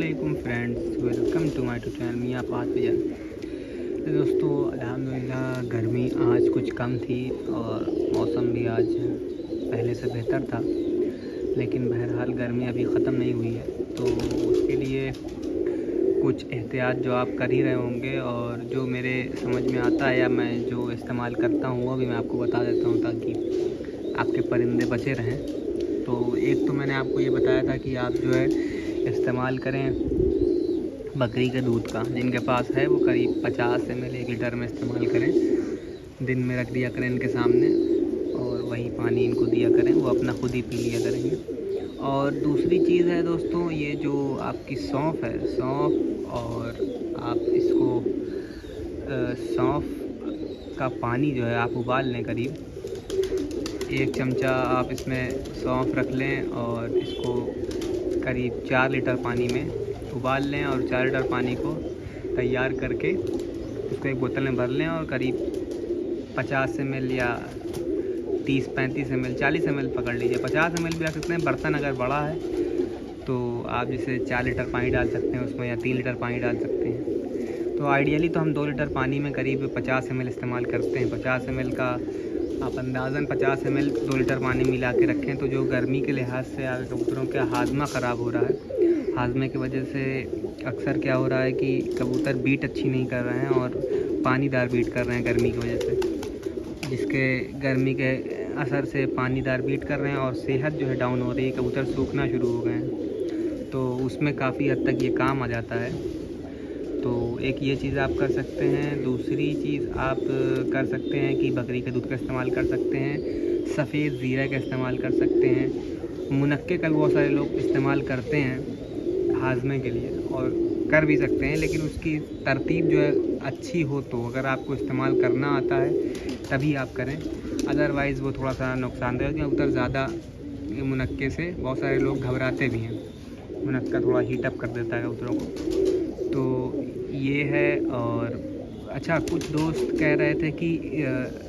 अस्सलामुअलैकुम friends, welcome to my channel मियाँ पात भजन। तो दोस्तों अल्हम्दुलिल्लाह गर्मी आज कुछ कम थी और मौसम भी आज पहले से बेहतर था, लेकिन बहरहाल गर्मी अभी ख़त्म नहीं हुई है। तो उसके लिए कुछ एहतियात जो आप कर ही रहे होंगे और जो मेरे समझ में आता है या मैं जो इस्तेमाल करता हूँ वो भी मैं आपको बता देता हूँ ताकि आपके परिंदे बचे रहें। तो एक तो मैंने आपको ये बताया था कि आप जो है इस्तेमाल करें बकरी के दूध का। जिनके पास है वो करीब 50 ml 1 लीटर में इस्तेमाल करें। दिन में रख दिया करें इनके सामने और वही पानी इनको दिया करें, वो अपना खुद ही पी लिया करेंगे। और दूसरी चीज़ है दोस्तों, ये जो आपकी सौंफ है, सौंफ और आप इसको सौंफ का पानी जो है आप उबाल लें। करीब 1 चमचा आप इसमें सौंफ रख लें और इसको करीब 4 लीटर पानी में उबाल लें और 4 लीटर पानी को तैयार करके उसको एक बोतल में भर लें और करीब 50 ml या 30-35 ml 40 ml पकड़ लीजिए, 50 ml भी रख सकते हैं। बर्तन अगर बड़ा है तो आप जैसे 4 लीटर पानी डाल सकते हैं उसमें या 3 लीटर पानी डाल सकते हैं। तो आइडियली तो हम 2 लीटर पानी में करीब 50 ml इस्तेमाल करते हैं। 50 ml का आप अंदाज़न 50 ml 2 लीटर पानी मिला के रखें। तो जो गर्मी के लिहाज से कबूतरों का हाजमा ख़राब हो रहा है, हाजमे की वजह से अक्सर क्या हो रहा है कि कबूतर बीट अच्छी नहीं कर रहे हैं और पानीदार बीट कर रहे हैं गर्मी की वजह से, जिसके गर्मी के असर से पानीदार बीट कर रहे हैं और सेहत जो है डाउन हो रही है, कबूतर सूखना शुरू हो गए हैं। तो उसमें काफ़ी हद तक ये काम आ जाता है। तो एक ये चीज़ आप कर सकते हैं। दूसरी चीज़ आप कर सकते हैं कि बकरी के दूध का इस्तेमाल कर सकते हैं, सफ़ेद ज़ीरा का इस्तेमाल कर सकते हैं। मुनक्के का बहुत सारे लोग इस्तेमाल करते हैं हाजमे के लिए और कर भी सकते हैं, लेकिन उसकी तरतीब जो है अच्छी हो तो अगर आपको इस्तेमाल करना आता है तभी आप करें, अदरवाइज़ वो थोड़ा सा नुकसानदेह है। क्योंकि उधर ज़्यादा मुनक्के से बहुत सारे लोग घबराते भी हैं, मुनक्का थोड़ा हीटअप कर देता है कबूतरों को। तो ये है। और अच्छा, कुछ दोस्त कह रहे थे कि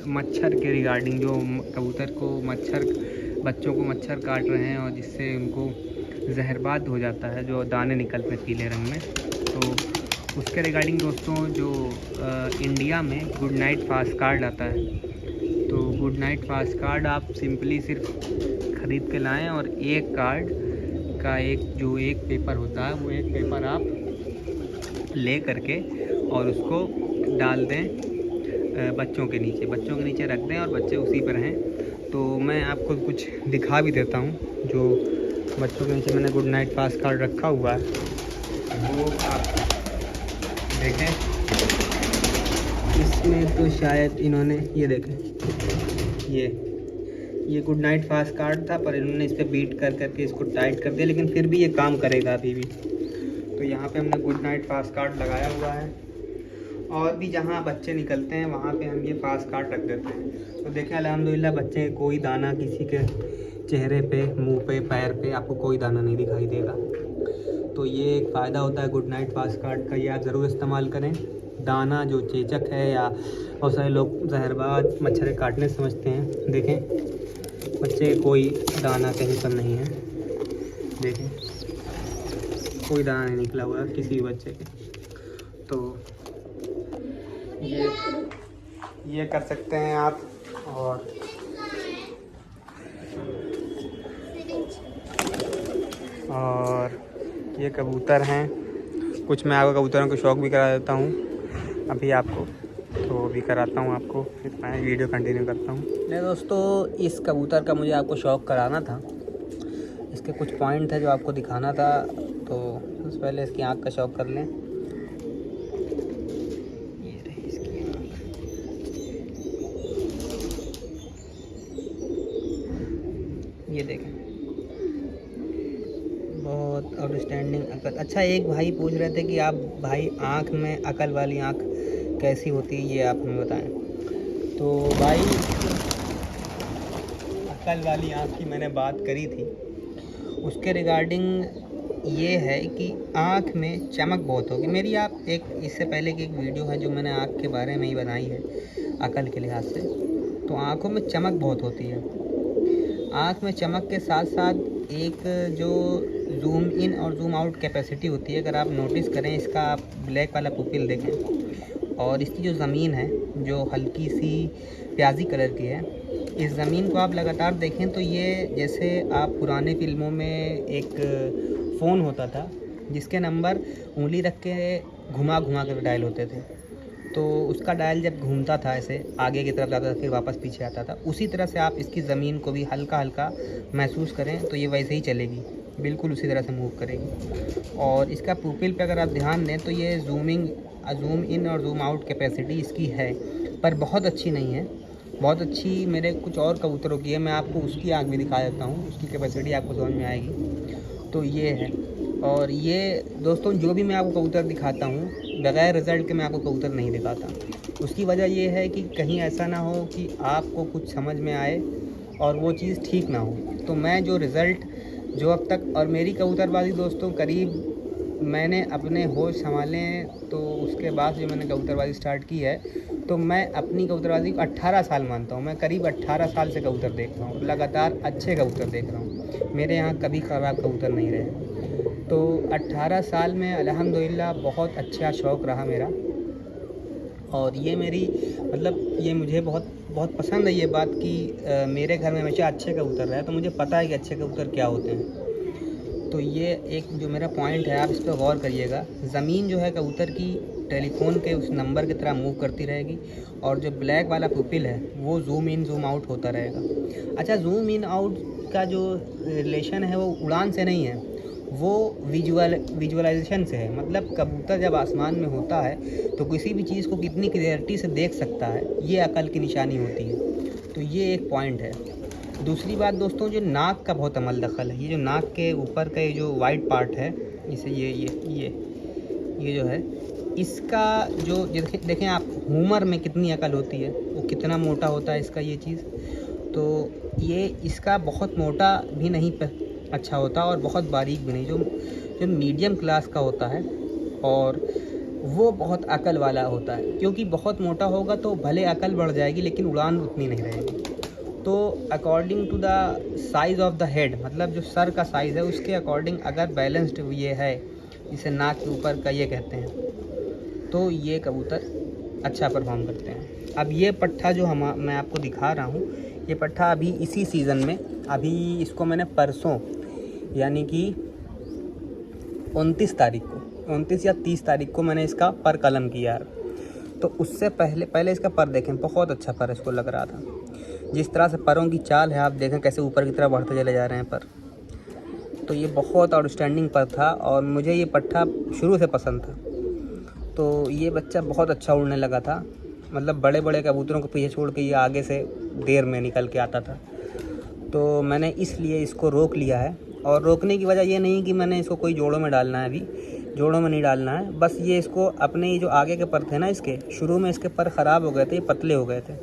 मच्छर के रिगार्डिंग, जो कबूतर को मच्छर, बच्चों को मच्छर काट रहे हैं और जिससे उनको जहरबाद हो जाता है, जो दाने निकलते हैं पीले रंग में। तो उसके रिगार्डिंग दोस्तों जो इंडिया में गुड नाइट फास्ट कार्ड आता है, तो गुड नाइट फास्ट कार्ड आप सिंपली सिर्फ ख़रीद के लाएं और एक कार्ड का एक पेपर होता है, वो एक पेपर आप ले करके और उसको डाल दें बच्चों के नीचे रख दें और बच्चे उसी पर रहें। तो मैं आपको कुछ दिखा भी देता हूँ। जो बच्चों के नीचे मैंने गुड नाइट फास्ट कार्ड रखा हुआ है वो आप देखें। इसमें तो शायद इन्होंने ये देखें, ये गुड नाइट फास्ट कार्ड था, पर इन्होंने इस पर बीट कर करके इसको टाइट कर दिया, लेकिन फिर भी ये काम करेगा अभी भी। तो यहाँ पे हमने गुड नाइट फास्ट कार्ड लगाया हुआ है और भी जहाँ बच्चे निकलते हैं वहाँ पे हम ये फास्ट कार्ड रख देते हैं। तो देखें अल्हम्दुलिल्लाह बच्चे कोई दाना किसी के चेहरे पे, मुंह पे, पैर पे आपको कोई दाना नहीं दिखाई देगा। तो ये एक फ़ायदा होता है गुड नाइट फास्ट कार्ड का, ये आप ज़रूर इस्तेमाल करें। दाना जो चेचक है या बहुत सारे लोग जहरबाद मच्छर काटने समझते हैं, देखें बच्चे कोई दाना कहीं पर नहीं है, देखें कोई दाना नहीं निकला हुआ है किसी भी बच्चे के। तो ये कर सकते हैं आप। और ये कबूतर हैं कुछ, मैं आपको कबूतरों के शौक़ भी करा देता हूँ अभी आपको, तो भी कराता हूँ आपको, फिर मैं वीडियो कंटिन्यू करता हूँ। नहीं दोस्तों, इस कबूतर का मुझे आपको शौक़ कराना था, इसके कुछ पॉइंट थे जो आपको दिखाना था। तो सबसे पहले इसकी आँख का शौक़ कर लें। ये रही इसकी आँख, ये देखें, बहुत आउटस्टैंडिंग अकल। अच्छा, एक भाई पूछ रहे थे कि आप भाई आँख में अकल वाली आँख कैसी होती है, ये आप हमें बताएं। तो भाई अकल वाली आँख की मैंने बात करी थी, उसके रिगार्डिंग ये है कि आँख में चमक बहुत होगी मेरी। आप एक इससे पहले की एक वीडियो है जो मैंने आँख के बारे में ही बनाई है अकल के लिहाज से। तो आँखों में चमक बहुत होती है। आँख में चमक के साथ साथ एक जो जूम इन और जूम आउट कैपेसिटी होती है। अगर आप नोटिस करें, इसका आप ब्लैक वाला पुपिल देखें और इसकी जो ज़मीन है जो हल्की सी प्याजी कलर की है, इस ज़मीन को आप लगातार देखें तो ये जैसे आप पुराने फ़िल्मों में एक फ़ोन होता था जिसके नंबर उंगली रख के घुमा घुमा कर डायल होते थे, तो उसका डायल जब घूमता था ऐसे आगे की तरफ जाता था फिर वापस पीछे आता था, उसी तरह से आप इसकी ज़मीन को भी हल्का हल्का महसूस करें तो ये वैसे ही चलेगी, बिल्कुल उसी तरह से मूव करेगी। और इसका पुपिल पे अगर आप ध्यान दें तो ये जूम इन और जूम आउट कैपेसिटी इसकी है, पर बहुत अच्छी नहीं है। बहुत अच्छी मेरे कुछ और कबूतरों की है, मैं आपको उसकी आँख भी दिखा देता हूँ, उसकी कैपेसिटी आपको समझ में आएगी। तो ये है। और ये दोस्तों जो भी मैं आपको कबूतर दिखाता हूँ बग़ैर रिज़ल्ट के मैं आपको कबूतर नहीं दिखाता। उसकी वजह ये है कि कहीं ऐसा ना हो कि आपको कुछ समझ में आए और वो चीज़ ठीक ना हो। तो मैं जो रिज़ल्ट जो अब तक, और मेरी कबूतरबाजी दोस्तों करीब मैंने अपने होश संभाले तो उसके बाद जो मैंने कबूतरबाजी स्टार्ट की है, तो मैं अपनी कबूतरबाजी को 18 साल मानता हूँ। मैं करीब 18 साल से कबूतर देख रहा हूँ, लगातार अच्छे कबूतर देख रहा हूँ, मेरे यहाँ कभी ख़राब कबूतर नहीं रहे। तो 18 साल में अल्हम्दुलिल्लाह बहुत अच्छा शौक़ रहा मेरा। और ये मेरी मतलब ये मुझे बहुत बहुत पसंद है ये बात कि मेरे घर में हमेशा अच्छे कबूतर रहे, तो मुझे पता है कि अच्छे कबूतर क्या होते हैं। तो ये एक जो मेरा पॉइंट है, आप इस पर गौर करिएगा। ज़मीन जो है कबूतर की टेलीफोन के उस नंबर की तरह मूव करती रहेगी और जो ब्लैक वाला पुपिल है वो जूम इन जूम आउट होता रहेगा। अच्छा, जूम इन आउट का जो रिलेशन है वो उड़ान से नहीं है, वो विजुअलाइजेशन से है। मतलब कबूतर जब आसमान में होता है तो किसी भी चीज़ को कितनी क्लियरिटी से देख सकता है, ये अकल की निशानी होती है। तो ये एक पॉइंट है। दूसरी बात दोस्तों, जो नाक का बहुत अमल दखल है। ये जो नाक के ऊपर का ये जो वाइट पार्ट है, इसे ये जो है इसका जो देखें आप, ह्यूमर में कितनी अकल होती है, वो कितना मोटा होता है इसका ये चीज़। तो ये इसका बहुत मोटा भी नहीं अच्छा होता और बहुत बारीक भी नहीं, जो मीडियम क्लास का होता है और वो बहुत अकल वाला होता है। क्योंकि बहुत मोटा होगा तो भले अकल बढ़ जाएगी लेकिन उड़ान उतनी नहीं रहेगी। तो according to the size of the head, मतलब जो सर का साइज़ है उसके अकॉर्डिंग अगर बैलेंस्ड ये है, जिसे नाक के ऊपर का ये कहते हैं, तो ये कबूतर अच्छा परफॉर्म करते हैं। अब ये पट्ठा जो मैं आपको दिखा रहा हूँ, ये पट्ठा अभी इसी सीज़न में, अभी इसको मैंने परसों यानी कि 29 तारीख को, 29 या 30 तारीख को मैंने इसका पर कलम किया है। तो उससे पहले इसका पर देखें, बहुत अच्छा पर इसको लग रहा था। जिस तरह से परों की चाल है आप देखें कैसे ऊपर की तरफ बढ़ते चले जा रहे हैं पर। तो ये बहुत आउटस्टैंडिंग पर था और मुझे ये पट्ठा शुरू से पसंद था। तो ये बच्चा बहुत अच्छा उड़ने लगा था, मतलब बड़े बड़े कबूतरों को पीछे छोड़ के ये आगे से देर में निकल के आता था। तो मैंने इसलिए इसको रोक लिया है। और रोकने की वजह ये नहीं कि मैंने इसको कोई जोड़ों में डालना है, अभी जोड़ों में नहीं डालना है, बस ये इसको अपने जो आगे के पर थे ना, इसके शुरू में इसके पर ख़राब हो गए थे, ये पतले हो गए थे।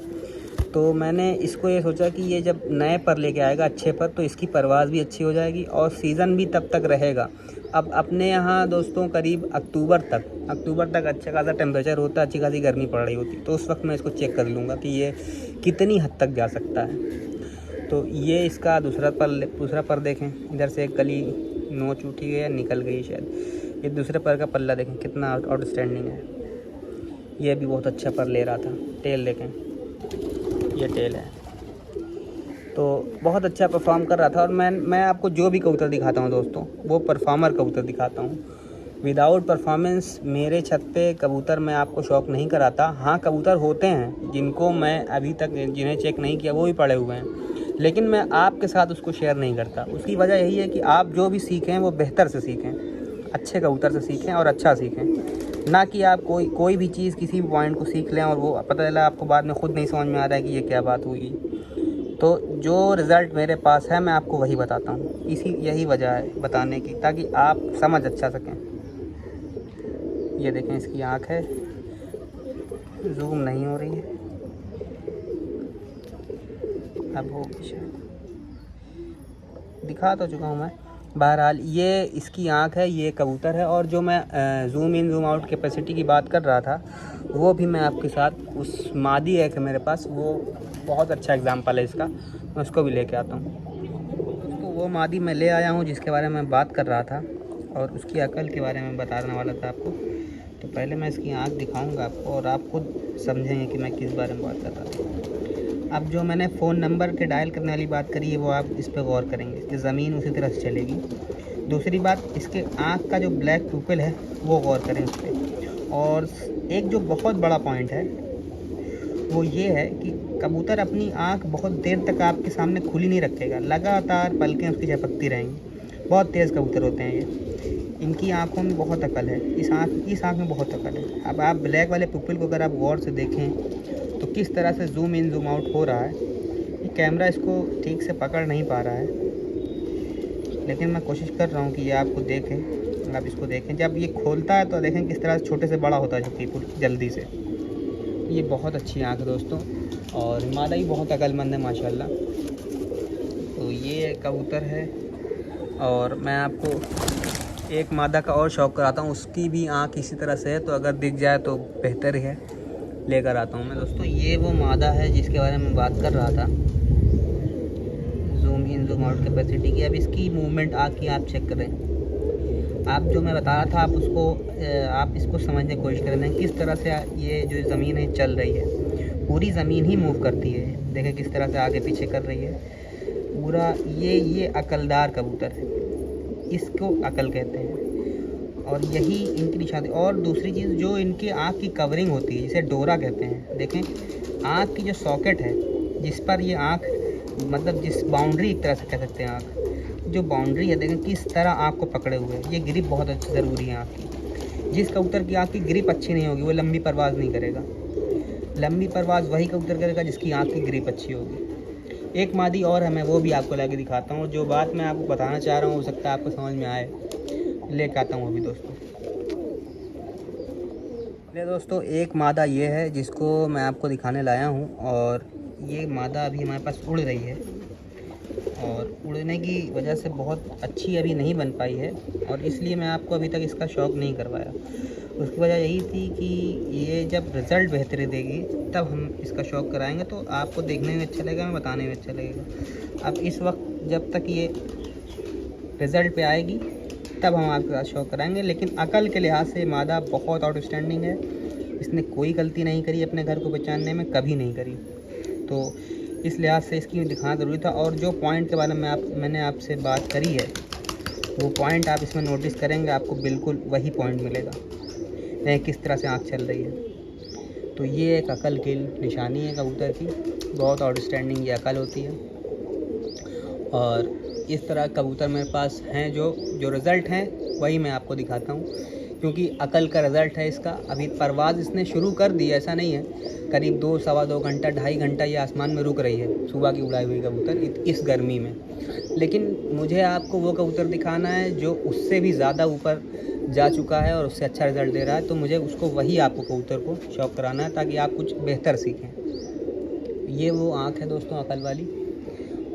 तो मैंने इसको ये सोचा कि ये जब नए पर लेके आएगा अच्छे पर, तो इसकी परवाज़ भी अच्छी हो जाएगी और सीज़न भी तब तक रहेगा। अब अपने यहाँ दोस्तों करीब अक्टूबर तक अच्छा खासा टेम्परेचर होता है, अच्छी खासी गर्मी पड़ रही होती, तो उस वक्त मैं इसको चेक कर लूँगा कि ये कितनी हद तक जा सकता है। तो ये इसका दूसरा पर देखें, इधर से एक कली नोच उठी है, निकल गई शायद। ये दूसरे पर का पल्ला देखें कितना आउटस्टैंडिंग है, ये भी बहुत अच्छा पर ले रहा था। टेल देखें, ये टेल है, तो बहुत अच्छा परफॉर्म कर रहा था। और मैं आपको जो भी कबूतर दिखाता हूँ दोस्तों, वो परफॉर्मर कबूतर दिखाता हूँ। विदाउट परफॉर्मेंस मेरे छत पे कबूतर मैं आपको शौक़ नहीं कराता। हाँ, कबूतर होते हैं जिनको मैं अभी तक जिन्हें चेक नहीं किया, वो भी पड़े हुए हैं, लेकिन मैं आपके साथ उसको शेयर नहीं करता। उसकी वजह यही है कि आप जो भी सीखें वो बेहतर से सीखें, अच्छे कबूतर से सीखें और अच्छा सीखें, ना कि आप कोई भी चीज़ किसी भी पॉइंट को सीख लें और वो पता चला आपको बाद में ख़ुद नहीं समझ में आ रहा है कि ये क्या बात हुई। तो जो रिज़ल्ट मेरे पास है मैं आपको वही बताता हूँ, यही वजह है बताने की, ताकि आप समझ अच्छा सकें। ये देखें इसकी आँख है, जूम नहीं हो रही है, अब वो दिखा तो चुका हूँ मैं। बहरहाल ये इसकी आँख है, ये कबूतर है। और जो मैं zoom in zoom out capacity की बात कर रहा था, वो भी मैं आपके साथ, उस मादी एक है मेरे पास, वो बहुत अच्छा एग्जांपल है इसका, मैं उसको भी लेके आता हूँ। तो वो मादी मैं ले आया हूँ जिसके बारे में बात कर रहा था और उसकी अकल के बारे में बताने वाला था आपको। तो पहले मैं इसकी आँख दिखाऊंगा आपको और आप खुद समझेंगे कि मैं किस बारे में बात कर रहा था। अब जो मैंने फ़ोन नंबर के डायल करने वाली बात करी है वो आप इस पर गौर करेंगे। इसकी ज़मीन उसी तरह से चलेगी। दूसरी बात, इसके आँख का जो ब्लैक प्यूपिल है वो गौर करें उस पर। और एक जो बहुत बड़ा पॉइंट है वो ये है कि कबूतर अपनी आँख बहुत देर तक आपके सामने खुली नहीं रखेगा, लगातार पलकें उसकी झपकती रहेंगी। बहुत तेज़ कबूतर होते हैं ये। इनकी आँखों में बहुत अकल है, इस आँख में बहुत अकल है। अब आप ब्लैक वाले पुपिल को अगर आप गौर से देखें तो किस तरह से जूम इन जूम आउट हो रहा है। ये कैमरा इसको ठीक से पकड़ नहीं पा रहा है, लेकिन मैं कोशिश कर रहा हूँ कि ये आपको देखें। आप इसको देखें, जब ये खोलता है तो देखें किस तरह से छोटे से बड़ा होता है पुपिल जल्दी से। ये बहुत अच्छी आँख है दोस्तों, और मादा भी बहुत अक्लमंद है माशाल्लाह। तो ये कबूतर है, और मैं आपको एक मादा का और शौक़ कराता हूँ। उसकी भी आँख इसी तरह से है, तो अगर दिख जाए तो बेहतर ही है। लेकर आता हूँ मैं दोस्तों। ये वो मादा है जिसके बारे में बात कर रहा था, zoom in zoom out capacity की। अब इसकी मूवमेंट आँख की आप चेक करें। आप जो मैं बता रहा था आप इसको समझने की कोशिश करें किस तरह से ये जो ज़मीन है चल रही है। पूरी ज़मीन ही मूव करती है, देखें किस तरह से आगे पीछे कर रही है पूरा। ये अकलदार कबूतर है, इसको अकल कहते हैं, और यही इनकी निशानी। और दूसरी चीज़, जो इनकी आँख की कवरिंग होती है जिसे डोरा कहते हैं। देखें आँख की जो सॉकेट है जिस पर ये आँख, मतलब जिस बाउंड्री एक तरह से कह सकते हैं, आँख जो बाउंड्री है, देखें किस तरह आँख को पकड़े हुए है। ये ग्रिप बहुत अच्छी ज़रूरी है आँख की। जिस कबूतर की आँख की ग्रिप अच्छी नहीं होगी वो लंबी परवाज़ नहीं करेगा। लंबी परवाज़ वही कबूतर करेगा जिसकी आँख की ग्रिप अच्छी होगी। एक मादी और है, मैं वो भी आपको लाके दिखाता हूँ। जो बात मैं आपको बताना चाह रहा हूँ हो सकता है आपको समझ में आए, लेके आता हूँ अभी दोस्तों। मेरे दोस्तों एक मादा ये है जिसको मैं आपको दिखाने लाया हूँ, और ये मादा अभी हमारे पास उड़ रही है, और उड़ने की वजह से बहुत अच्छी अभी नहीं बन पाई है, और इसलिए मैं आपको अभी तक इसका शौक़ नहीं करवाया। उसकी वजह यही थी कि ये जब रिज़ल्ट बेहतरी देगी तब हम इसका शौक़ कराएंगे, तो आपको देखने में अच्छा लगेगा, मैं बताने में अच्छा लगेगा। अब इस वक्त जब तक ये रिज़ल्ट पे आएगी तब हम आपके साथ शौक़ कराएंगे। लेकिन अकल के लिहाज से मादा बहुत आउटस्टैंडिंग है। इसने कोई गलती नहीं करी अपने घर को पहचानने में, कभी नहीं करी। तो इस लिहाज से इसकी दिखाना ज़रूरी था। और जो पॉइंट के बारे में मैंने आपसे बात करी है वो पॉइंट आप इसमें नोटिस करेंगे, आपको बिल्कुल वही पॉइंट मिलेगा। किस तरह से आँख चल रही है, तो ये एक अकल की निशानी है कबूतर की। बहुत आउटस्टैंडिंग ये अकल होती है, और इस तरह कबूतर मेरे पास हैं। जो रिज़ल्ट हैं वही मैं आपको दिखाता हूँ, क्योंकि अकल का रिज़ल्ट है इसका। अभी परवाज़ इसने शुरू कर दी, ऐसा नहीं है। करीब 2 सवा 2 घंटा 2.5 घंटा ये आसमान में रुक रही है, सुबह की उड़ाई हुई कबूतर इस गर्मी में। लेकिन मुझे आपको वो कबूतर दिखाना है जो उससे भी ज़्यादा ऊपर जा चुका है और उससे अच्छा रिज़ल्ट दे रहा है। तो मुझे उसको वही आपको कबूतर को शौक़ कराना है, ताकि आप कुछ बेहतर सीखें। ये वो आँख है दोस्तों अकल वाली।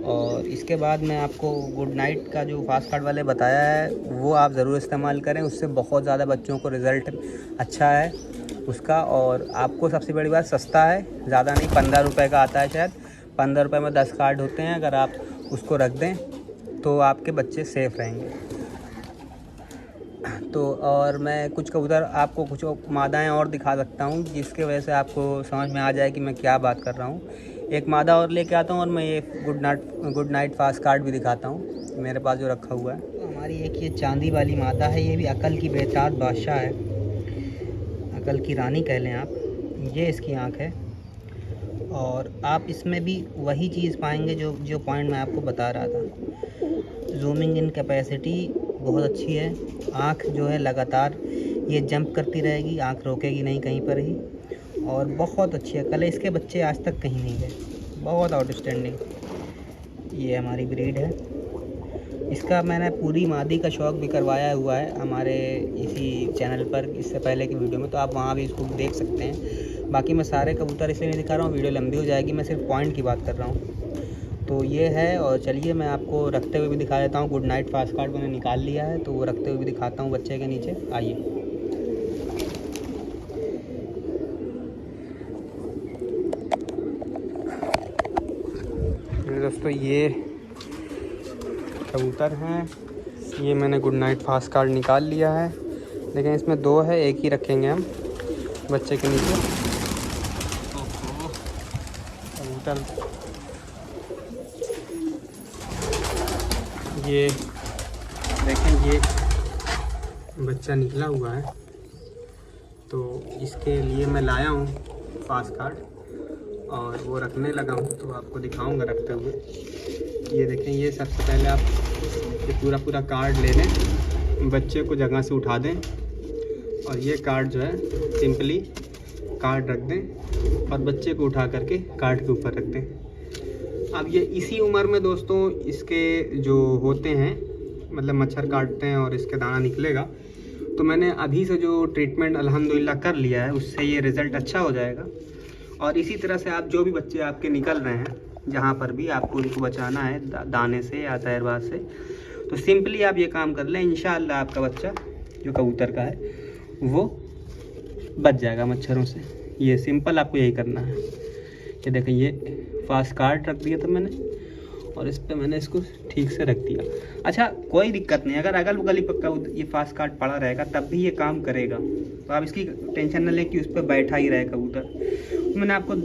और इसके बाद मैं आपको गुड नाइट का जो फास्ट कार्ड वाले बताया है वो आप ज़रूर इस्तेमाल करें। उससे बहुत ज़्यादा बच्चों को रिज़ल्ट अच्छा है उसका। और आपको सबसे बड़ी बात, सस्ता है, ज़्यादा नहीं, 15 रुपये का आता है शायद। 15 रुपये में 10 कार्ड होते हैं। अगर आप उसको रख दें तो आपके बच्चे सेफ़ रहेंगे। तो और मैं कुछ कबूतर आपको कुछ मादाएँ और दिखा सकता हूँ, जिसके वजह से आपको समझ में आ जाए कि मैं क्या बात कर रहा हूँ। एक मादा और लेके आता हूँ, और मैं ये गुड नाइट फास्ट कार्ड भी दिखाता हूँ मेरे पास जो रखा हुआ है। तो हमारी एक ये चांदी वाली मादा है, ये भी अकल की बेताज बादशाह है, अकल की रानी कह लें आप। ये इसकी आँख है, और आप इसमें भी वही चीज़ पाएंगे जो पॉइंट मैं आपको बता रहा था। जूमिंग इन कैपेसिटी बहुत अच्छी है। आँख जो है लगातार ये जंप करती रहेगी, आँख रोकेगी नहीं कहीं पर ही, और बहुत अच्छी अकल है। इसके बच्चे आज तक कहीं नहीं गए, बहुत आउटस्टैंडिंग। ये हमारी ब्रीड है। इसका मैंने पूरी मादी का शौक़ भी करवाया हुआ है हमारे इसी चैनल पर, इससे पहले की वीडियो में, तो आप वहाँ भी इसको देख सकते हैं। बाकी मैं सारे कबूतर इसलिए नहीं दिखा रहा हूँ, वीडियो लंबी हो जाएगी, मैं सिर्फ पॉइंट की बात कर रहा हूँ। तो ये है। और चलिए मैं आपको रखते हुए भी दिखा देता हूँ। गुड नाइट फास्ट कार्ड मैंने निकाल लिया है, तो वो रखते हुए भी दिखाता हूँ बच्चे के नीचे। आइए। दोस्तों ये कबूतर हैं। ये मैंने गुड नाइट फास्ट कार्ड निकाल लिया है, लेकिन इसमें 2 है, एक ही रखेंगे हम बच्चे के नीचे। कबूतर ये देखें, ये बच्चा निकला हुआ है, तो इसके लिए मैं लाया हूँ फास्ट कार्ड और वो रखने लगा हूँ, तो आपको दिखाऊंगा रखते हुए। ये देखें, ये सबसे पहले आप ये पूरा कार्ड ले लें, बच्चे को जगह से उठा दें और ये कार्ड जो है सिंपली कार्ड रख दें और बच्चे को उठा करके कार्ड के ऊपर रख दें। अब ये इसी उम्र में दोस्तों इसके जो होते हैं, मतलब मच्छर काटते हैं और इसके दाना निकलेगा, तो मैंने अभी से जो ट्रीटमेंट अल्हम्दुलिल्लाह कर लिया है, उससे ये रिज़ल्ट अच्छा हो जाएगा। और इसी तरह से आप जो भी बच्चे आपके निकल रहे हैं, जहाँ पर भी आपको उनको बचाना है दाने से या तैरबाज से, तो सिंपली आप ये काम कर लें, इंशाअल्लाह आपका बच्चा जो कबूतर का है वो बच जाएगा मच्छरों से। ये सिंपल आपको यही करना है। ये देखें, ये फास्ट कार्ड रख दिया था मैंने और इस पर मैंने इसको ठीक से रख दिया। अच्छा, कोई दिक्कत नहीं, अगर अगल बगल का ये फास्ट कार्ड पड़ा रहेगा तब भी ये काम करेगा, तो आप इसकी टेंशन न लें कि उस पर बैठा ही रहे कबूतर। तो मैंने आपको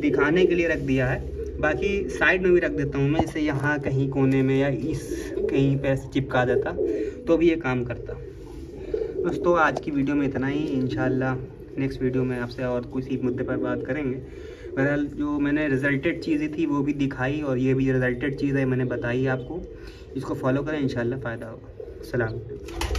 दिखाने के लिए रख दिया है, बाकी साइड में भी रख देता हूँ मैं, जैसे यहाँ कहीं कोने में या इस कहीं पे चिपका देता तो भी ये काम करता। दोस्तों आज की वीडियो में इतना ही, इंशाल्लाह नेक्स्ट वीडियो में आपसे और किसी मुद्दे पर बात करेंगे। बहरहाल जो मैंने रिजल्टेड चीज़ें थी वो भी दिखाई और ये भी रिजल्टेड चीज़ है मैंने बताई आपको, इसको फॉलो करें, इंशाल्लाह फ़ायदा होगा। सलाम।